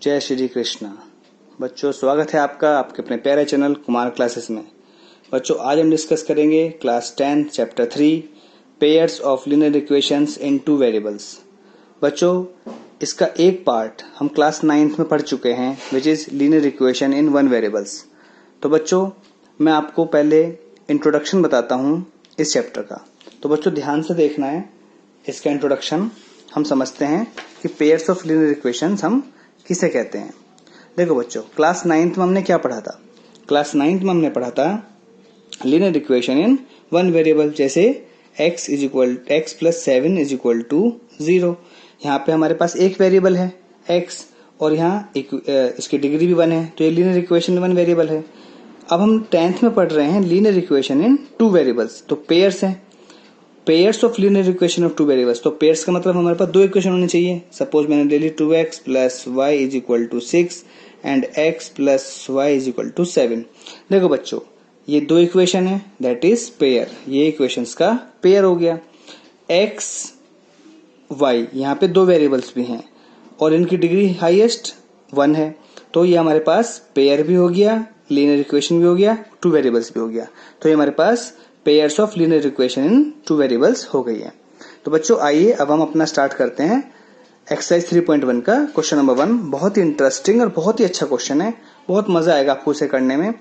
जय श्री कृष्ण। बच्चों, स्वागत है आपका आपके अपने प्यारे चैनल कुमार क्लासेस में। बच्चों, आज हम डिस्कस करेंगे class 10 chapter 3 pairs of linear equations in two variables. बच्चों, इसका एक पार्ट हम क्लास 9th में पढ़ चुके हैं, which is linear equation in one variables. तो बच्चों, मैं आपको पहले इंट्रोडक्शन बताता हूँ इस चैप्टर का। तो बच्चों, ध्यान से देखना है इसका इंट्रोडक्शन। हम समझते हैं कि पेयर्स ऑफ लीनियर इक्वेशंस हम किसे कहते हैं। देखो बच्चों, क्लास 9th में हमने क्या पढ़ा था? क्लास 9th में हमने पढ़ा था linear equation in one variable, जैसे x plus 7 is equal to 0। यहाँ पे हमारे पास एक वेरिएबल है x और यहाँ इसकी डिग्री भी 1 है, तो ये linear equation in one variable है। अब हम 10th में पढ़ रहे हैं linear equation in two variables, तो पेयर्स हैं, pairs of linear equation of two variables. तो पेयर्स का मतलब हमारे पास दो इक्वेशन होने चाहिए। सपोज मैंने ले ली 2x plus y is equal to 6 and x plus y is equal to 7। देखो बच्चों, ये दो इक्वेशन है, दैट इज पेयर। ये इक्वेशंस का पेयर हो गया। x y यहाँ पे दो वेरिएबल्स भी हैं और इनकी डिग्री हाईएस्ट 1 है, तो ये हमारे पास पेयर भी हो गया, लीनियर इक्वेशन भी हो गया, टू वेरिएबल्स भी हो गया। तो ये हमारे पास pairs of linear equation in two variables हो गई है। तो बच्चों, आइए अब हम अपना स्टार्ट करते हैं एक्सरसाइज 3.1 का क्वेश्चन नंबर 1। बहुत ही इंटरेस्टिंग और बहुत ही अच्छा क्वेश्चन है, बहुत मजा आएगा आपको इसे करने में।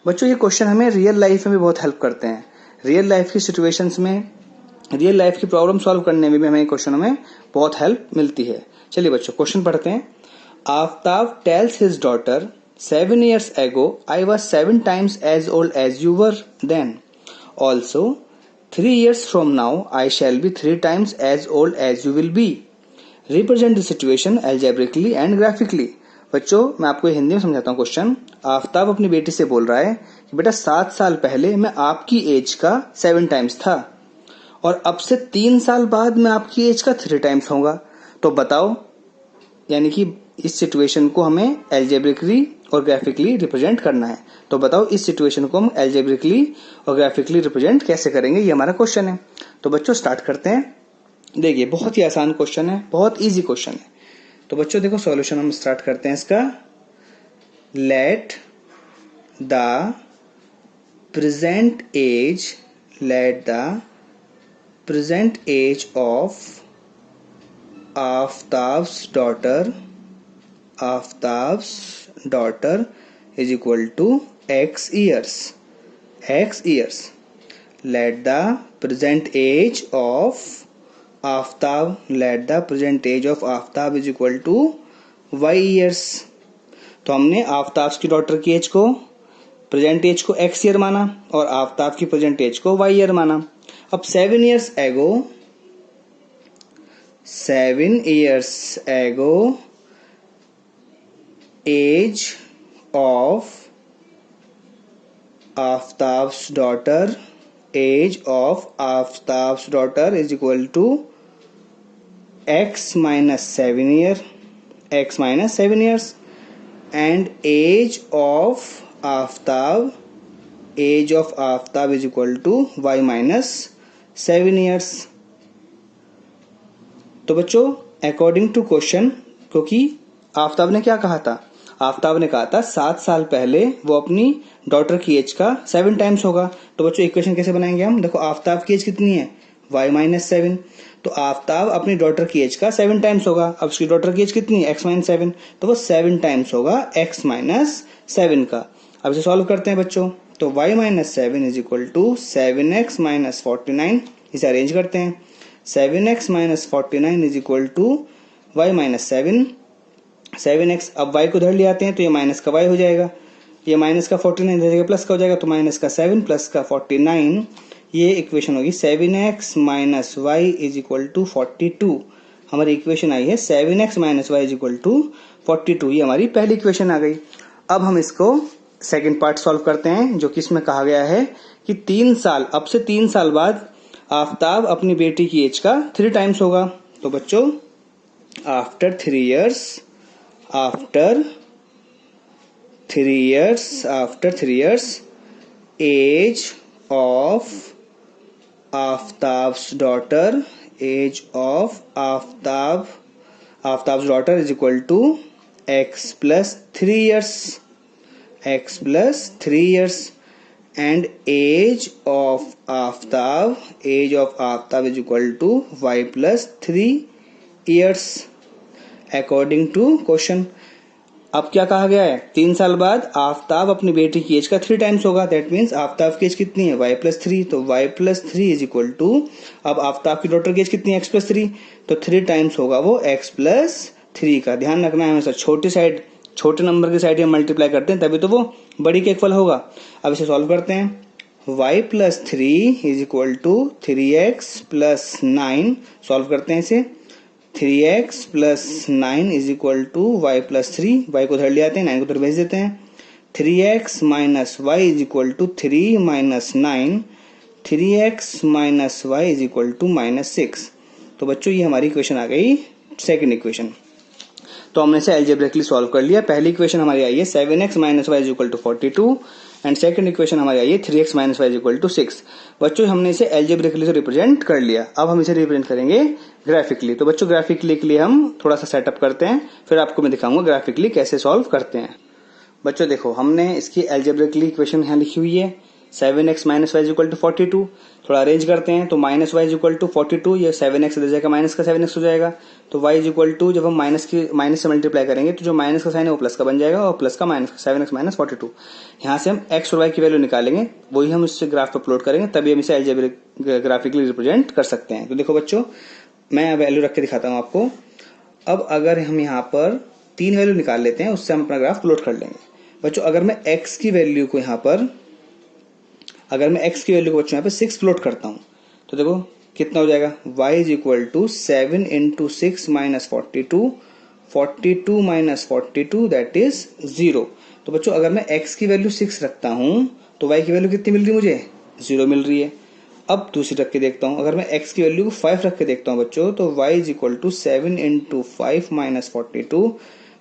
बच्चों, ये क्वेश्चन हमें रियल लाइफ में भी बहुत हेल्प करते हैं। रियल लाइफ की सिचुएशंस में, रियल लाइफ की प्रॉब्लम सॉल्व करने में भी हमें क्वेश्चनों में बहुत हेल्प मिलती है। चलिए बच्चों, क्वेश्चन पढ़ते हैं। Aftab tales his daughter 7 years ago I was 7 times as old as you were then. Also, 3 years from now I shall be 3 times as old as you will be. Represent the situation algebraically and graphically. बच्चों, मैं आपको हिंदी में समझाता हूँ question. Aftab अपनी बेटी से बोल रहा है कि बेटा 7 साल पहले मैं आपकी एज का 7 टाइम्स था और अब से 3 साल बाद मैं आपकी एज का 3 टाइम्स होगा। तो बताओ, यानी कि इस सिचुएशन को हमें एल्जेब्रिकली और ग्राफिकली रिप्रेजेंट करना है। तो बताओ, इस सिचुएशन को हम एल्जेब्रिकली और ग्राफिकली रिप्रेजेंट कैसे करेंगे, ये हमारा क्वेश्चन है। तो बच्चों, स्टार्ट करते हैं। देखिए, बहुत ही आसान क्वेश्चन है, बहुत इजी क्वेश्चन है। तो बच्चों देखो, सॉल्यूशन हम स्टार्ट करते हैं इसका। Let the present age of Aftab's daughter is equal to x years. Let the present age of Aftab is equal to y years. तो हमने आफ्ताब की डॉटर की एज को, प्रेजेंट एज को x ईयर माना और आफ्ताब की प्रेजेंट एज को y ईयर माना। अब 7 years ago age of Aftab's daughter is equal to x minus 7 years and age of Aftab is equal to y minus 7 years. तो बच्चों, अकॉर्डिंग टू क्वेश्चन, क्योंकि आफ्ताब ने क्या कहा था? आफ्ताब ने कहा था 7 साल पहले वो अपनी डॉटर की एज का 7 टाइम्स होगा। तो बच्चों, इक्वेशन कैसे बनाएंगे हम? देखो, आफ्ताब की एज कितनी है? y minus 7। तो आफ्ताब अपनी डॉटर की एज का 7 टाइम्स होगा। अब उसकी डॉटर की एज कितनी है? x माइनस 7, तो वो 7 टाइम्स होगा x माइनस 7 का। अब इसे सॉल्व करते हैं बच्चों। तो y minus 7 is equal to 7x minus 49। इसे अरेंज करते हैं। 7x minus 49 is equal to y minus 7x। अब y को उधर ले आते हैं तो ये माइनस का y हो जाएगा, ये माइनस का 49 इधर प्लस का हो जाएगा, तो माइनस का 7 प्लस का 49, ये इक्वेशन होगी 7x minus y is equal to 42। हमारी इक्वेशन आई है 7x minus y is equal to 42। ये हमारी पहली इक्वेशन आ गई। अब हम इसको सेकेंड पार्ट सॉल्व करते हैं, जो कि इसमें कहा गया है कि 3 साल, अब से 3 साल बाद आफ्ताब अपनी बेटी की एज का 3 टाइम्स होगा। तो बच्चों, after 3 years age of Aftab's daughter is equal to x plus 3 years, x plus 3 years, and age of Aftab is equal to y plus 3 years according to question. अब क्या कहा गया है, 3 साल बाद आफ्ताब अपनी बेटी की एज का 3 टाइम्स होगा। दैट मीन्स आफ्ताब की एज कितनी है, y प्लस 3। तो y plus 3 is equal to, अब आफ्ताब की डॉटर की एज कितनी है, x प्लस 3, तो 3 टाइम्स होगा वो x प्लस 3 का। ध्यान रखना है हमेशा छोटी साइड, छोटे नंबर की साइड में मल्टीप्लाई करते हैं तभी तो वो बड़ी के इक्वल होगा। अब इसे सॉल्व करते हैं। y plus 3 is equal to 3x plus 9, solve करते हैं इसे। 3x plus 9 is equal to y plus 3, y को उधर ले आते हैं, 9 को उधर भेज देते हैं। 3x minus y is equal to 3 minus 9, 3x minus y is equal to minus 6। तो बच्चों ये हमारी इक्वेशन आ गई, सेकंड इक्वेशन। तो हमने इसे एल्जेब्रिकली सॉल्व कर लिया। पहली इक्वेशन हमारी आई है 7x minus y is equal to 42 and second equation हमारी आई है 3x minus y is equal to 6। बच्चों हमने इसे एल्जेब्रिकली से रिप्रेजेंट कर लिया। अब हम इसे रिप्रेजेंट करेंगे ग्राफिकली। तो बच्चों ग्राफिकली के लिए हम थोड़ा सा सेटअप करते हैं, फिर आपको मैं दिखाऊंगा ग्राफिकली कैसे सॉल्व करते हैं। बच्चों देखो हमने इसकी एल्जेब्रिकली इक्वेशन यहाँ लिखी हुई है 7x minus y is equal to 42। थोड़ा अरेंज करते हैं तो minus y is equal to 42, ये 7x इधर जाएगा, माइनस का 7x हो जाएगा। तो y इज इक्वल टू, जब हम माइनस से मल्टीप्लाई करेंगे तो जो माइनस का साइन है वो प्लस का बन जाएगा और प्लस का माइनस का 7x माइनस 42। यहाँ से हम x और y की वैल्यू निकालेंगे, वही हम इससे ग्राफ पर प्लॉट करेंगे, तभी हम इसे एल्जेब्रिक ग्राफिकली रिप्रेजेंट कर सकते हैं। तो देखो बच्चों मैं वैल्यू रख के दिखाता हूँ आपको। अब अगर हम यहाँ पर 3 वैल्यू निकाल लेते हैं, उससे हम अपना ग्राफ प्लॉट कर लेंगे। बच्चों अगर मैं x की वैल्यू को यहाँ पर बच्चों यहाँ पे 6 प्लॉट करता हूँ तो देखो कितना हो जाएगा, y is equal to 7 into 6 minus 42, 42 minus 42 that is 0। तो बच्चों अगर मैं x की वैल्यू 6 रखता हूँ तो y की वैल्यू कितनी मिल रही है मुझे, 0 मिल रही है। अब दूसरी रख के देखता हूँ, अगर मैं x की वैल्यू को 5 रख के देखता हूँ बच्चों, तो y is equal to 7 into 5 minus 42,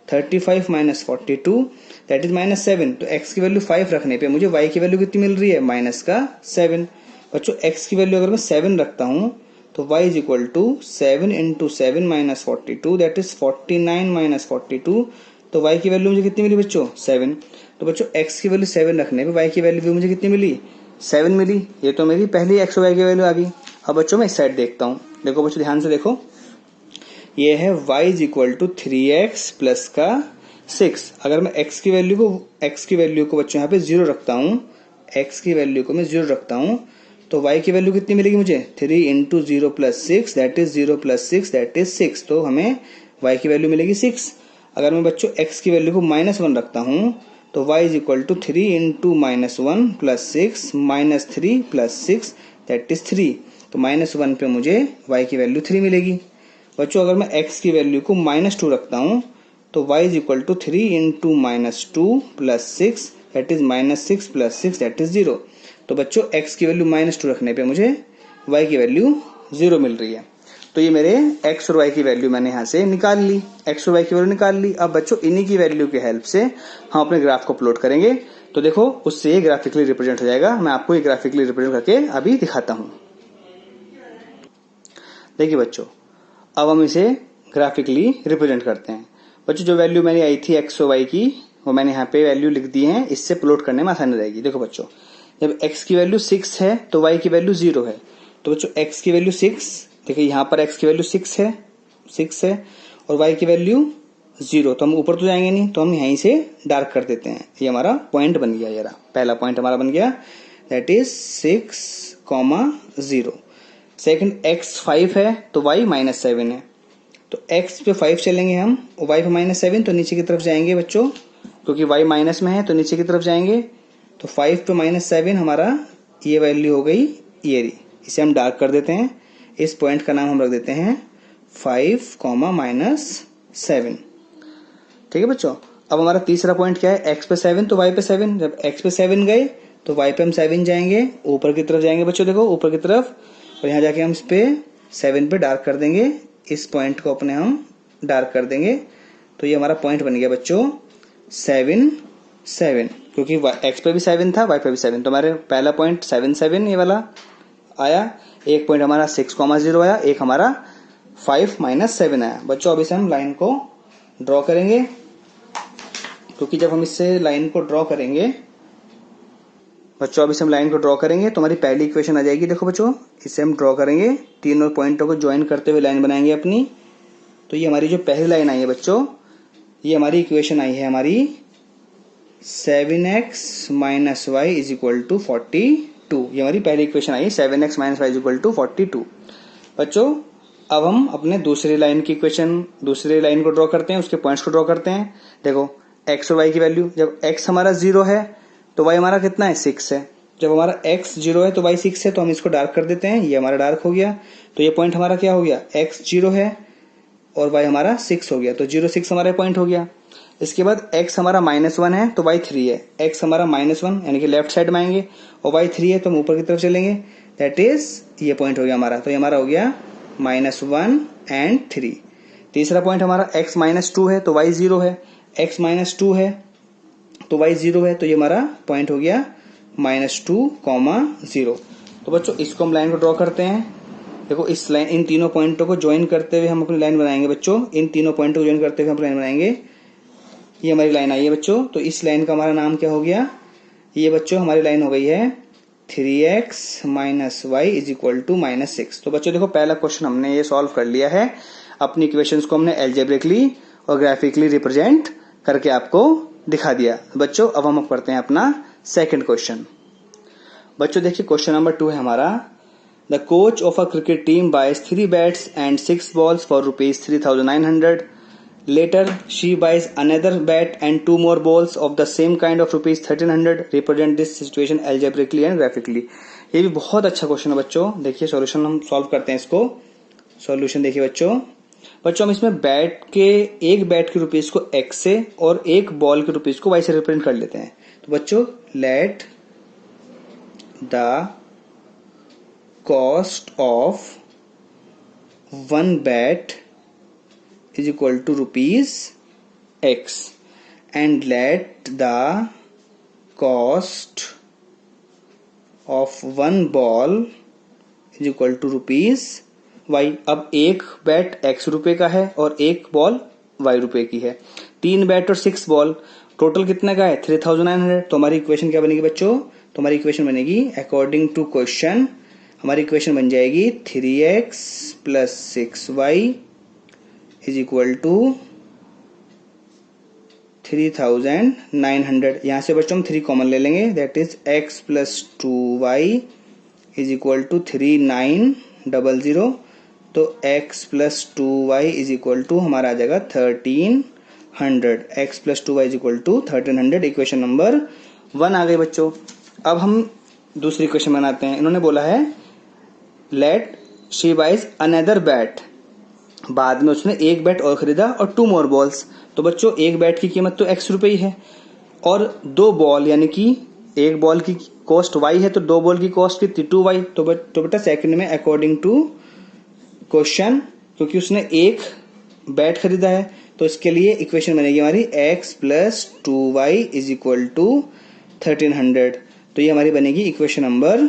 35 minus 42 that is minus 7। तो x की वैल्यू 5 रखने पे मुझे y की वैल्यू कितनी मिल रही है, माइनस का 7। बच्चों x की वैल्यू अगर मैं 7 रखता हूँ तो y is equal to 7 into 7 minus 42 that is 49 minus 42। तो y की वैल्यू मुझे कितनी मिली बच्चों, 7। तो बच्चों x की वैल्यू 7 रखने पे y की वैल्यू मुझे कितनी मिली, 7 मिली। ये तो मेरी पहली x और y की वैल्यू आ गई। अब बच्चों मैं इस साइड देखता हूँ, देखो बच्चों ध्यान से देखो, ये है y is equal to 3x plus का 6। अगर मैं x की वैल्यू को बच्चों यहाँ पे 0 रखता हूँ, x की वैल्यू को मैं 0 रखता हूँ तो y की वैल्यू कितनी मिलेगी मुझे, 3 into 0 plus 6 that is 0 plus 6 that is 6। तो हमें y की वैल्यू मिलेगी 6। अगर मैं बच्चों x की वैल्यू को -1 रखता हूँ तो y is equal to 3 into -1 plus 6 minus 3 plus 6 that is 3। तो -1 पे मुझे y की वैल्यू 3 मिलेगी। बच्चों अगर मैं x की वैल्यू को -2 रखता हूँ तो y is equal to 3 into -2 plus 6 that is -6 plus 6 that is 0। तो बच्चों x की वैल्यू -2 रखने पे मुझे y की वैल्यू 0 मिल रही है। तो ये मेरे x और y की वैल्यू मैंने यहाँ से निकाल ली, x और y की वैल्यू निकाल ली। अब बच्चों इन्हीं की वैल्यू की हेल्प से हम अपने ग्राफ को प्लॉट करेंगे। तो देखो उससे ये ग्राफिकली रिप्रेजेंट हो जाएगा। मैं आपको ये ग्राफिकली रिप्रेजेंट करके अभी दिखाता हूँ। देखिए बच्चों अब हम इसे ग्राफिकली रिप्रेजेंट करते हैं। बच्चों जो वैल्यू मैंने आई थी x और y की वो मैंने यहाँ पे वैल्यू लिख दी है, इससे प्लॉट करने में आसानी रहेगी। देखो बच्चों जब x की वैल्यू 6 है तो y की वैल्यू 0 है। तो बच्चों x की वैल्यू 6, देखिए यहाँ पर x की वैल्यू 6 है और y की वैल्यू 0। तो हम ऊपर तो जाएंगे नहीं, तो हम यहीं से डार्क कर देते हैं। ये हमारा पॉइंट बन गया, यार पहला पॉइंट हमारा बन गया दैट इज 6,0। सेकंड x 5 है तो y -7 है। तो x पे 5 चलेंगे हम और y पे -7, तो नीचे की तरफ जाएंगे बच्चों, क्योंकि y माइनस में है तो नीचे की तरफ जाएंगे। तो 5 पे -7 हमारा ये वैल्यू हो गई ये रही। इसे हम डार्क कर देते हैं। इस पॉइंट का नाम हम रख देते हैं 5, -7। ठीक है बच्चों। अब हमारा तीसरा पॉइंट क्या है, x पे 7 तो y पे 7। जब x पे 7 गए तो y पे हम 7 जाएंगे, ऊपर की तरफ जाएंगे बच्चों, देखो ऊपर की तरफ, और यहाँ जाके हम इस पे 7 पे डार्क कर देंगे। इस पॉइंट को अपने हम डार्क कर देंगे। तो ये हमारा पॉइंट बन गया बच्चों 7, 7, क्योंकि x पे भी 7 था, y पे भी 7। तो हमारे पहला पॉइंट 7, 7 ये वाला आया। एक पॉइंट हमारा 6,0 आया, एक हमारा 5, -7 आया। बच्चों अब इसे हम लाइन को ड्रॉ करेंगे। क्योंकि जब हम इससे लाइन को ड्रॉ करेंगे बच्चों, अब इसे हम लाइन को ड्रॉ करेंगे तो हमारी पहली इक्वेशन आ जाएगी। देखो बच्चों, इसे हम ड्रॉ करेंगे, तीनों पॉइंटों को ज्वाइन करते हुए लाइन बनाएंगे अपनी। तो ये हमारी जो पहली लाइन आई है बच्चों, ये हमारी इक्वेशन आई है हमारी 7x minus y is equal to 42। ये हमारी पहली इक्वेशन आई 7x minus y is equal to 42। बच्चों अब हम अपने दूसरी लाइन की इक्वेशन, दूसरी लाइन को ड्रॉ करते हैं, उसके पॉइंट्स को ड्रॉ करते हैं। देखो x और y की वैल्यू, जब x हमारा 0 है तो y हमारा कितना है 6 है। जब हमारा x 0 है तो y 6 है, तो हम इसको डार्क कर देते हैं, ये हमारा डार्क हो गया। तो ये पॉइंट हमारा क्या हो गया, x 0 है और y हमारा 6 हो गया, तो 0 6 हमारा पॉइंट हो गया। इसके बाद x हमारा -1 है तो y 3 है, x हमारा -1 यानी कि लेफ्ट साइड में आएंगे और y 3 है तो हम ऊपर की तरफ चलेंगे, दैट इज ये पॉइंट हो गया हमारा। तो ये हमारा हो गया -1 एंड 3। तीसरा पॉइंट हमारा x -2 है तो y 0 है, x -2 है तो y 0 है, तो ये हमारा पॉइंट हो गया -2, 0। तो बच्चों इसको हम लाइन को ड्रॉ करते हैं। देखो इस लाइन, इन तीनों पॉइंटों को ज्वाइन करते हुए हम अपनी लाइन बनाएंगे बच्चों, इन तीनों पॉइंटों को ज्वाइन करते हुए हम लाइन बनाएंगे। ये हमारी लाइन आई है बच्चों, तो इस लाइन का हमारा नाम क्या हो गया, ये बच्चों हमारी लाइन हो गई है 3x minus y is equal to -6। तो बच्चों देखो पहला क्वेश्चन हमने ये सॉल्व कर लिया है, अपनी इक्वेशंस को हमने एल्जेब्रिकली और ग्राफिकली रिप्रेजेंट करके आपको दिखा दिया। बच्चों अब हम करते हैं अपना सेकंड क्वेश्चन। बच्चों देखिए क्वेश्चन नंबर 2 है हमारा, the coach of a cricket team buys 3 बैट्स एंड 6 balls for ₹3,900. Later, she buys another bat and 2 more balls of the same kind of ₹1,300. Represent this situation algebraically and graphically. ये भी बहुत अच्छा क्वेश्चन है बच्चों। देखिए सॉल्यूशन हम सॉल्व करते हैं इसको। सॉल्यूशन देखिए बच्चों, हम इसमें बैट के, एक बैट के रुपीज को x से और एक बॉल के रुपीज को y से रिप्रेजेंट कर लेते हैं। तो बच्चों let the cost of one bat is equal to ₹x and let the cost of one ball is equal to ₹y। अब एक बैट x रुपए का है और एक बॉल y रुपए की है, 3 बैट और 6 बॉल, टोटल कितने का है 3,900। तो हमारी इक्वेशन क्या बनेगी बच्चों, तो हमारी इक्वेशन बनेगी अकॉर्डिंग टू क्वेश्चन, हमारी इक्वेशन बन जाएगी 3x plus 6y is equal to 3,900। यहां से बच्चों हम 3 कॉमन ले लेंगे, that is x plus 2y is equal to 3,900। तो x plus 2y is equal to हमारा आ जाएगा 1,300। x plus 2y is equal to 1,300। Equation number 1 आ गई बच्चों। अब हम दूसरी इक्वेशन बनाते हैं। इन्होंने बोला है let she buys another bat, बाद में उसने एक बैट और खरीदा और 2 more balls। तो बच्चों एक बैट की कीमत तो x रुपए ही है और 2 बॉल यानी कि एक बॉल की कॉस्ट y है तो 2 बॉल की कॉस्ट कितनी 2y। तो बेटा सेकंड में अकॉर्डिंग टू क्वेश्चन, क्योंकि उसने एक बैट खरीदा है तो इसके लिए इक्वेशन बनेगी हमारी x plus 2y is equal to 1,300। तो ये हमारी बनेगी इक्वेशन नंबर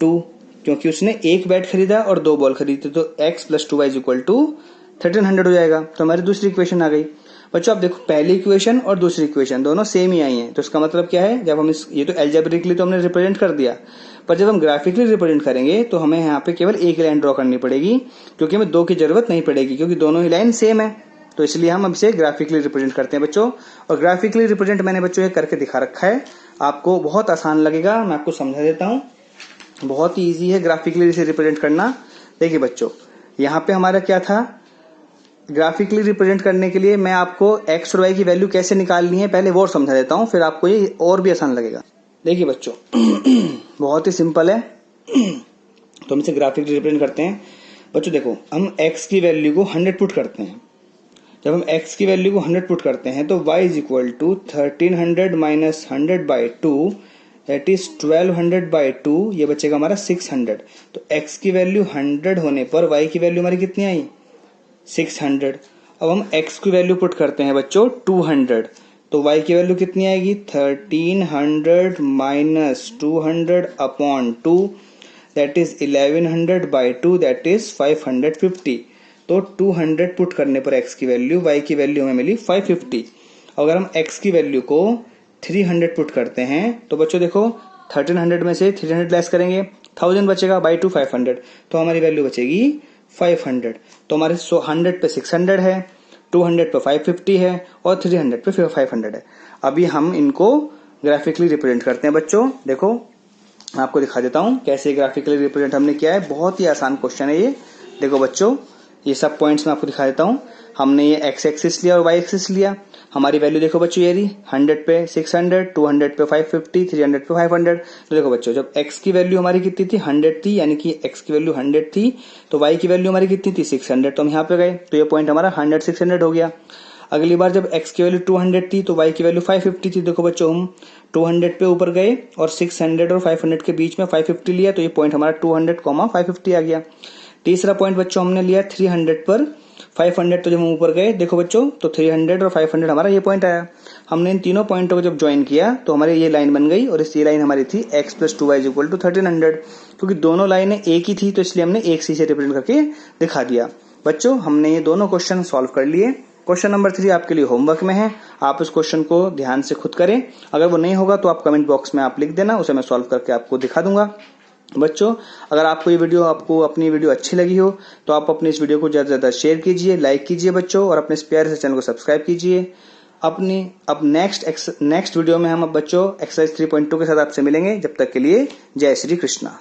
2, क्योंकि उसने एक बैट खरीदा और 2 बॉल खरीदे, तो x plus 2y is equal to 1,300 हो जाएगा। तो हमारी दूसरी इक्वेशन आ गई। बच्चों आप देखो पहली इक्वेशन और दूसरी इक्वेशन दोनों सेम ही आई हैं, तो इसका मतलब क्या है, जब हम इस, ये तो एल्जेब्रिकली तो हमने रिप्रेजेंट कर दिया, पर जब हम ग्राफिकली रिप्रेजेंट करेंगे तो हमें यहाँ पे केवल एक लाइन ड्रॉ करनी पड़ेगी, क्योंकि हमें 2 की जरूरत नहीं पड़ेगी, क्योंकि दोनों ही लाइन सेम है। तो इसलिए हम अब इसे ग्राफिकली रिप्रेजेंट करते हैं बच्चों। और ग्राफिकली रिप्रेजेंट मैंने बच्चों ये करके दिखा रखा है, आपको बहुत आसान लगेगा, मैं आपको समझा देता हूँ। बहुत ही इजी है ग्राफिकली इसे रिप्रेजेंट करना। देखिए बच्चों यहाँ पे हमारा क्या था, ग्राफिकली रिप्रेजेंट करने के लिए मैं आपको x और y की वैल्यू कैसे निकालनी है पहले वो समझा देता हूँ, फिर आपको ये और भी आसान लगेगा। देखिए बच्चों बहुत ही सिंपल है, तो हम इसे ग्राफिकली रिप्रेजेंट करते हैं। बच्चों देखो हम x की वैल्यू को 100 पुट करते हैं, जब हम x की वैल्यू को 100 पुट करते हैं तो y is equal to 1,300 minus 100/2 that is 1,200/2, ये बचेगा हमारा 600। तो x की वैल्यू 100 होने पर y की वैल्यू हमारी कितनी आई 600। अब हम x की वैल्यू पुट करते हैं बच्चों 200, तो y की वैल्यू कितनी आएगी 1,300 minus 200/2 that is 1,100/2 that is 550। तो 200 पुट करने पर x की वैल्यू, y की वैल्यू हमें मिली 550। अगर हम x की वैल्यू को 300 पुट करते हैं तो बच्चों देखो 1300 में से 300 लेस करेंगे 1000 बचेगा, बाई 2 500, तो हमारी वैल्यू बचेगी 500। तो हमारे 100 पे 600 है, 200 पे 550 है और 300 पे 500 है। अभी हम इनको ग्राफिकली रिप्रेजेंट करते हैं बच्चों। देखो मैं आपको दिखा देता हूं कैसे ग्राफिकली रिप्रेजेंट हमने किया है। बहुत ही आसान क्वेश्चन है ये। देखो बच्चों ये सब पॉइंट्स मैं आपको दिखा देता हूं। हमने ये x एक्सिस लिया और y एक्सिस लिया। हमारी वैल्यू देखो बच्चों ये रही 100 पे 600, 200 पे 550, 300 पे 500। तो देखो बच्चों जब x की वैल्यू हमारी कितनी थी 100 थी, यानी कि x की वैल्यू 100 थी, तो y की वैल्यू हमारी कितनी थी 600, तो हम यहाँ पे गए तो ये पॉइंट हमारा 100 600 हो गया। अगली बार जब x की वैल्यू 200 थी तो y की वैल्यू 550 थी। देखो बच्चों हम 200 पे ऊपर गए और 600 और 500 के बीच में 550 लिया, तो ये पॉइंट हमारा 200, 550 आ गया। तीसरा पॉइंट बच्चों हमने लिया 300 पर 500, तो जब हम ऊपर गए देखो बच्चों तो 300 और 500 हमारा ये पॉइंट आया। हमने इन तीनों पॉइंटों को जब ज्वाइन किया तो हमारी ये लाइन बन गई और इस ये लाइन हमारी थी x + 2y = 1300। क्योंकि दोनों लाइनें एक ही थी तो इसलिए हमने एक सी से रिप्रेजेंट करके दिखा दिया। बच्चों हमने ये दोनों क्वेश्चन सॉल्व कर लिए। क्वेश्चन नंबर 3 आपके लिए होमवर्क में है, आप उस क्वेश्चन को ध्यान से खुद करें। अगर वो नहीं होगा तो आप कमेंट बॉक्स में आप लिख देना, उसे मैं सॉल्व करके आपको दिखा दूंगा। बच्चों अगर आपको ये वीडियो अपनी वीडियो अच्छी लगी हो तो आप अपनी इस वीडियो को ज्यादा से ज्यादा शेयर कीजिए, लाइक कीजिए बच्चों, और अपने इस प्यारे से चैनल को सब्सक्राइब कीजिए। अब नेक्स्ट वीडियो में हम बच्चों एक्सरसाइज 3.2 के साथ आपसे मिलेंगे। जब तक के लिए जय श्री कृष्णा।